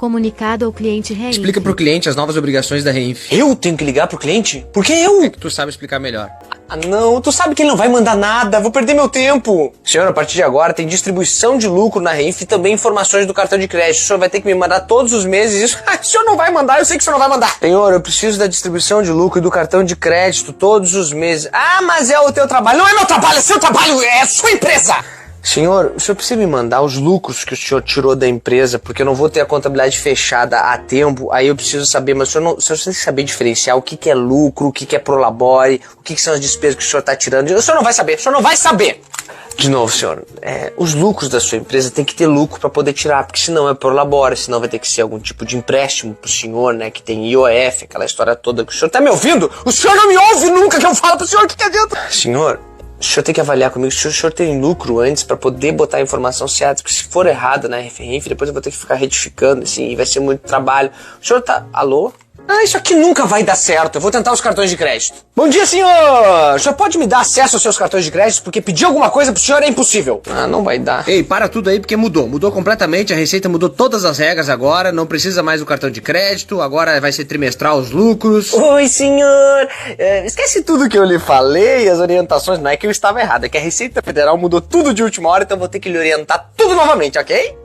Comunicado ao cliente Reinf. Explica pro cliente as novas obrigações da Reinf. Eu tenho que ligar pro cliente? Por que eu? É que tu sabe explicar melhor. Ah, não, tu sabe que ele não vai mandar nada, vou perder meu tempo. Senhor, a partir de agora tem distribuição de lucro na Reinf e também informações do cartão de crédito. O senhor vai ter que me mandar todos os meses isso. O senhor não vai mandar, eu sei que o senhor não vai mandar. Senhor, eu preciso da distribuição de lucro e do cartão de crédito todos os meses. Ah, mas é o teu trabalho. Não é meu trabalho, é seu trabalho, é a sua empresa. Senhor, o senhor precisa me mandar os lucros que o senhor tirou da empresa, porque eu não vou ter a contabilidade fechada a tempo, aí eu preciso saber, mas o senhor tem que saber diferenciar o que é lucro, o que é prolabore, o que são as despesas que o senhor está tirando. O senhor não vai saber, o senhor não vai saber! De novo, senhor, os lucros da sua empresa tem que ter lucro para poder tirar, porque senão é prolabore, senão vai ter que ser algum tipo de empréstimo pro senhor, né, que tem IOF, aquela história toda que o senhor tá me ouvindo? O senhor não me ouve nunca que eu falo pro senhor o que adianta? Senhor, o senhor tem que avaliar comigo se o senhor tem lucro antes pra poder botar a informação certa, porque se for errado na Reinf, depois eu vou ter que ficar retificando, assim, e vai ser muito trabalho. O senhor tá... Alô? Ah, isso aqui nunca vai dar certo. Eu vou tentar os cartões de crédito. Bom dia, senhor! O senhor pode me dar acesso aos seus cartões de crédito? Porque pedir alguma coisa pro senhor é impossível. Ah, não vai dar. Ei, para tudo aí porque mudou. Mudou completamente, a Receita mudou todas as regras agora, não precisa mais do cartão de crédito, agora vai ser trimestral os lucros. Oi, senhor! Esquece tudo que eu lhe falei, as orientações. Não é que eu estava errado, é que a Receita Federal mudou tudo de última hora, então eu vou ter que lhe orientar tudo novamente, ok?